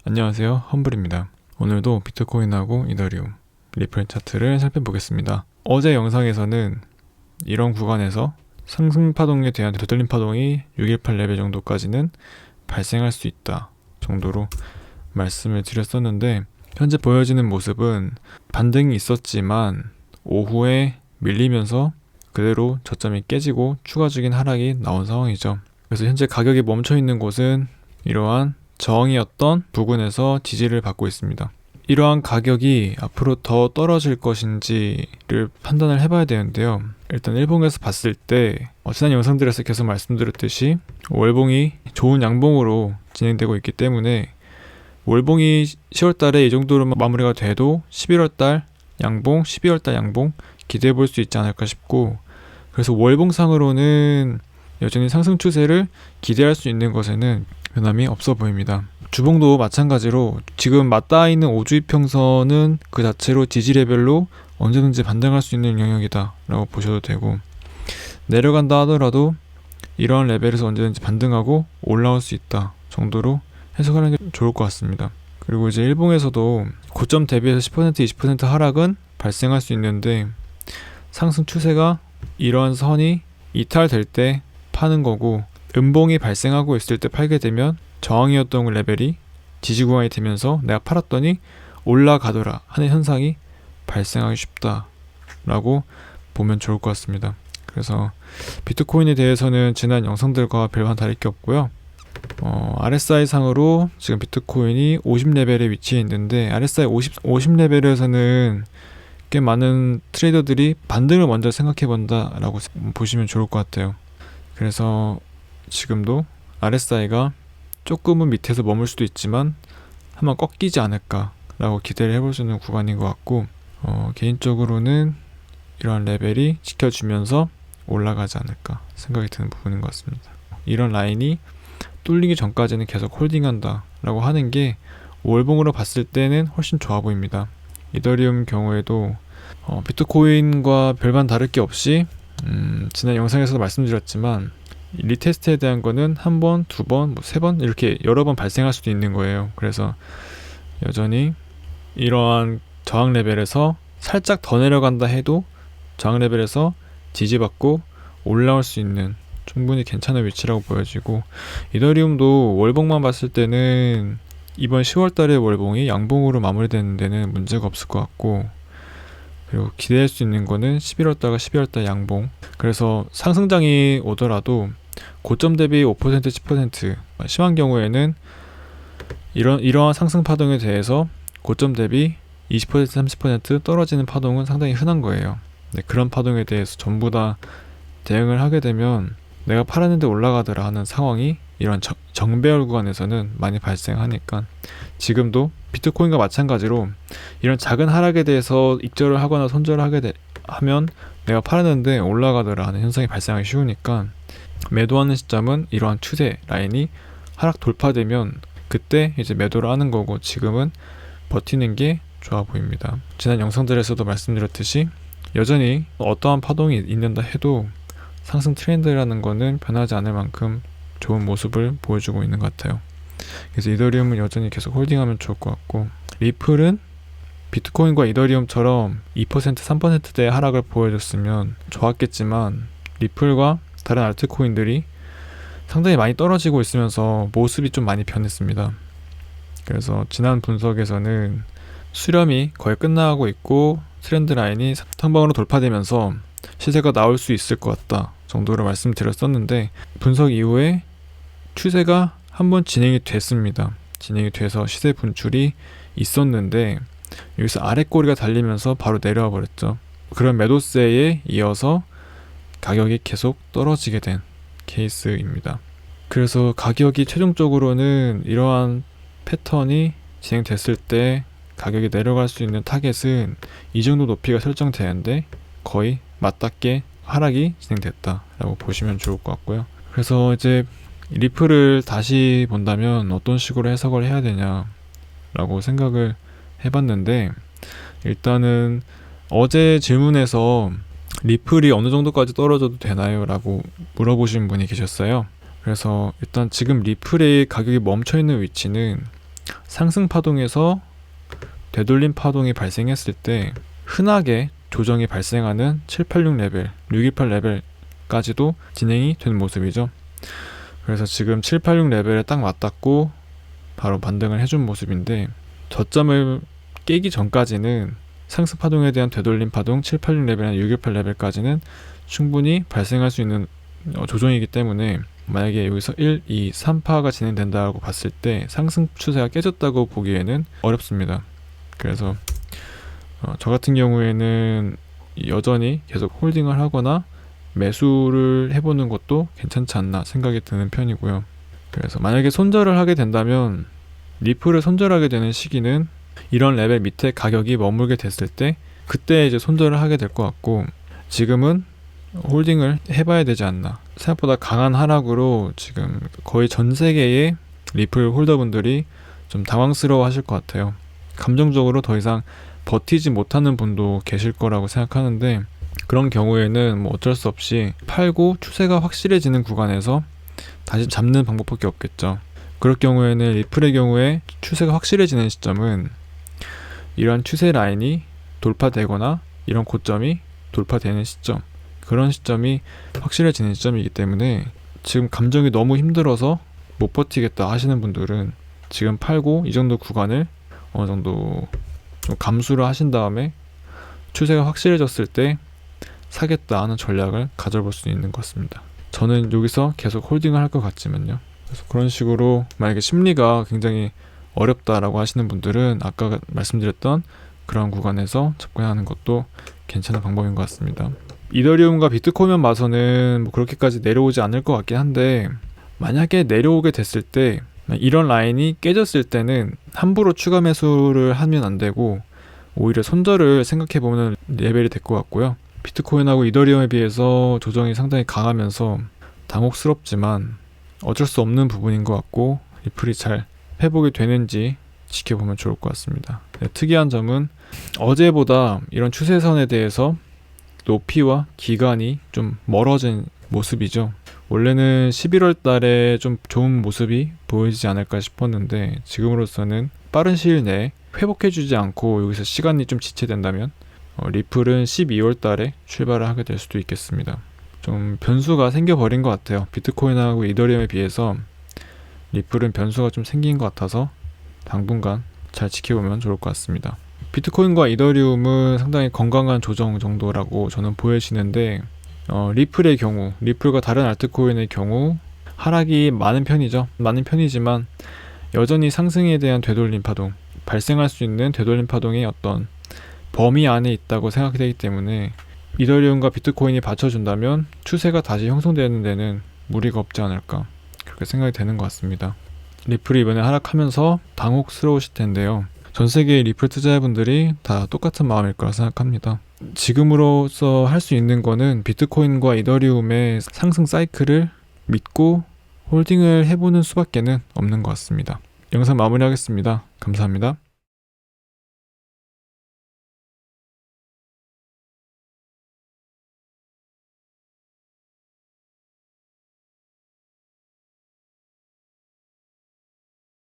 안녕하세요, 험블입니다. 오늘도 비트코인하고 이더리움, 리플 차트를 살펴보겠습니다. 어제 영상에서는 이런 구간에서 상승 파동에 대한 되돌림 파동이 618 레벨 정도까지는 발생할 수 있다 정도로 말씀을 드렸었는데, 현재 보여지는 모습은 반등이 있었지만 오후에 밀리면서 그대로 저점이 깨지고 추가적인 하락이 나온 상황이죠. 그래서 현재 가격이 멈춰있는 곳은 이러한 저항이었던 부근에서 지지를 받고 있습니다. 이러한 가격이 앞으로 더 떨어질 것인지를 판단을 해봐야 되는데요. 일단 일봉에서 봤을 때 지난 영상들에서 계속 말씀드렸듯이 월봉이 좋은 양봉으로 진행되고 있기 때문에 월봉이 10월달에 이 정도로 마무리가 돼도 11월달 양봉, 12월달 양봉 기대해 볼 수 있지 않을까 싶고, 그래서 월봉상으로는 여전히 상승 추세를 기대할 수 있는 것에는 변함이 없어 보입니다. 주봉도 마찬가지로 지금 맞닿아 있는 5주 이평선은 그 자체로 지지 레벨로 언제든지 반등할 수 있는 영역이다 라고 보셔도 되고, 내려간다 하더라도 이러한 레벨에서 언제든지 반등하고 올라올 수 있다 정도로 해석하는 게 좋을 것 같습니다. 그리고 이제 일봉에서도 고점 대비해서 10% 20% 하락은 발생할 수 있는데, 상승 추세가 이러한 선이 이탈될 때 파는 거고, 음봉이 발생하고 있을 때 팔게 되면 저항이었던 레벨이 지지 구간이 되면서 내가 팔았더니 올라가더라 하는 현상이 발생하기 쉽다 라고 보면 좋을 것 같습니다. 그래서 비트코인에 대해서는 지난 영상들과 별반 다를 게 없고요. RSI 상으로 지금 비트코인이 50레벨에 위치해 있는데, RSI 50레벨에서는 꽤 많은 트레이더들이 반등을 먼저 생각해 본다 라고 보시면 좋을 것 같아요. 그래서 지금도 RSI가 조금은 밑에서 머물 수도 있지만 한번 꺾이지 않을까 라고 기대를 해볼 수 있는 구간인 것 같고, 개인적으로는 이러한 레벨이 지켜주면서 올라가지 않을까 생각이 드는 부분인 것 같습니다. 이런 라인이 뚫리기 전까지는 계속 홀딩한다 라고 하는 게 월봉으로 봤을 때는 훨씬 좋아 보입니다. 이더리움 경우에도 비트코인과 별반 다를 게 없이 지난 영상에서도 말씀드렸지만 리테스트에 대한 거는 한 번, 두 번, 세 번 이렇게 여러 번 발생할 수도 있는 거예요. 그래서 여전히 이러한 저항 레벨에서 살짝 더 내려간다 해도 저항 레벨에서 지지받고 올라올 수 있는 충분히 괜찮은 위치라고 보여지고, 이더리움도 월봉만 봤을 때는 이번 10월달에 월봉이 양봉으로 마무리되는 데는 문제가 없을 것 같고, 그리고 기대할 수 있는 거는 11월달과 12월달 양봉. 그래서 상승장이 오더라도 고점 대비 5% 10% 심한 경우에는 이러한 상승 파동에 대해서 고점 대비 20% 30% 떨어지는 파동은 상당히 흔한 거예요. 그런 파동에 대해서 전부 다 대응을 하게 되면 내가 팔았는데 올라가더라 하는 상황이 이런 정배열 구간에서는 많이 발생하니까, 지금도 비트코인과 마찬가지로 이런 작은 하락에 대해서 익절을 하거나 손절을 하면 내가 팔았는데 올라가더라 하는 현상이 발생하기 쉬우니까, 매도하는 시점은 이러한 추세 라인이 하락 돌파되면 그때 이제 매도를 하는 거고, 지금은 버티는 게 좋아 보입니다. 지난 영상들에서도 말씀드렸듯이 여전히 어떠한 파동이 있는다 해도 상승 트렌드라는 거는 변하지 않을 만큼 좋은 모습을 보여주고 있는 것 같아요. 그래서 이더리움은 여전히 계속 홀딩하면 좋을 것 같고, 리플은 비트코인과 이더리움처럼 2% 3%대의 하락을 보여줬으면 좋았겠지만, 리플과 다른 알트코인들이 상당히 많이 떨어지고 있으면서 모습이 좀 많이 변했습니다. 그래서 지난 분석에서는 수렴이 거의 끝나가고 있고 트렌드 라인이 상방으로 돌파되면서 시세가 나올 수 있을 것 같다 정도로 말씀드렸었는데, 분석 이후에 추세가 한번 진행이 됐습니다. 진행이 돼서 시세 분출이 있었는데 여기서 아래 꼬리가 달리면서 바로 내려와 버렸죠. 그런 매도세에 이어서 가격이 계속 떨어지게 된 케이스입니다. 그래서 가격이 최종적으로는 이러한 패턴이 진행됐을 때 가격이 내려갈 수 있는 타겟은 이 정도 높이가 설정되는데 거의 맞닿게 하락이 진행됐다라고 보시면 좋을 것 같고요. 그래서 이제 리플을 다시 본다면 어떤 식으로 해석을 해야 되냐라고 생각을 해봤는데, 일단은 어제 질문에서 리플이 어느 정도까지 떨어져도 되나요? 라고 물어보신 분이 계셨어요. 그래서 일단 지금 리플의 가격이 멈춰있는 위치는 상승 파동에서 되돌림 파동이 발생했을 때 흔하게 조정이 발생하는 786 레벨, 618 레벨까지도 진행이 된 모습이죠. 그래서 지금 786 레벨에 딱 맞닿고 바로 반등을 해준 모습인데, 저점을 깨기 전까지는 상승 파동에 대한 되돌림 파동 786 레벨이나 618 레벨까지는 충분히 발생할 수 있는 조정이기 때문에, 만약에 여기서 1, 2, 3파가 진행된다고 봤을 때 상승 추세가 깨졌다고 보기에는 어렵습니다. 그래서 저 같은 경우에는 여전히 계속 홀딩을 하거나 매수를 해보는 것도 괜찮지 않나 생각이 드는 편이고요. 그래서 만약에 손절을 하게 된다면, 리플을 손절하게 되는 시기는 이런 레벨 밑에 가격이 머물게 됐을 때 그때 이제 손절을 하게 될 것 같고, 지금은 홀딩을 해봐야 되지 않나. 생각보다 강한 하락으로 지금 거의 전 세계의 리플 홀더분들이 좀 당황스러워 하실 것 같아요. 감정적으로 더 이상 버티지 못하는 분도 계실 거라고 생각하는데, 그런 경우에는 뭐 어쩔 수 없이 팔고 추세가 확실해지는 구간에서 다시 잡는 방법밖에 없겠죠. 그럴 경우에는 리플의 경우에 추세가 확실해지는 시점은 이러한 추세 라인이 돌파되거나 이런 고점이 돌파되는 시점, 그런 시점이 확실해지는 시점이기 때문에, 지금 감정이 너무 힘들어서 못 버티겠다 하시는 분들은 지금 팔고 이 정도 구간을 어느 정도 좀 감수를 하신 다음에 추세가 확실해졌을 때 사겠다 하는 전략을 가져볼 수 있는 것 같습니다. 저는 여기서 계속 홀딩을 할 것 같지만요. 그래서 그런 식으로 만약에 심리가 굉장히 어렵다라고 하시는 분들은 아까 말씀드렸던 그런 구간에서 접근하는 것도 괜찮은 방법인 것 같습니다. 이더리움과 비트코인만 봐서는 뭐 그렇게까지 내려오지 않을 것 같긴 한데, 만약에 내려오게 됐을 때 이런 라인이 깨졌을 때는 함부로 추가 매수를 하면 안 되고 오히려 손절을 생각해보는 레벨이 될 것 같고요. 비트코인하고 이더리움에 비해서 조정이 상당히 강하면서 당혹스럽지만 어쩔 수 없는 부분인 것 같고, 리플이 잘 회복이 되는지 지켜보면 좋을 것 같습니다. 네, 특이한 점은 어제보다 이런 추세선에 대해서 높이와 기간이 좀 멀어진 모습이죠. 원래는 11월 달에 좀 좋은 모습이 보이지 않을까 싶었는데, 지금으로서는 빠른 시일 내에 회복해주지 않고 여기서 시간이 좀 지체된다면 리플은 12월 달에 출발을 하게 될 수도 있겠습니다. 좀 변수가 생겨버린 것 같아요. 비트코인하고 이더리움에 비해서 리플은 변수가 좀 생긴 것 같아서 당분간 잘 지켜보면 좋을 것 같습니다. 비트코인과 이더리움은 상당히 건강한 조정 정도라고 저는 보여지는데, 리플의 경우, 리플과 다른 알트코인의 경우 하락이 많은 편이죠. 많은 편이지만 여전히 상승에 대한 되돌림 파동, 발생할 수 있는 되돌림 파동의 어떤 범위 안에 있다고 생각이 되기 때문에, 이더리움과 비트코인이 받쳐준다면 추세가 다시 형성되는 데는 무리가 없지 않을까, 그렇게 생각이 되는 것 같습니다. 리플이 이번에 하락하면서 당혹스러우실 텐데요. 전 세계의 리플 투자자분들이 다 똑같은 마음일 거라 생각합니다. 지금으로서 할 수 있는 거는 비트코인과 이더리움의 상승 사이클을 믿고 홀딩을 해보는 수밖에는 없는 것 같습니다. 영상 마무리하겠습니다. 감사합니다.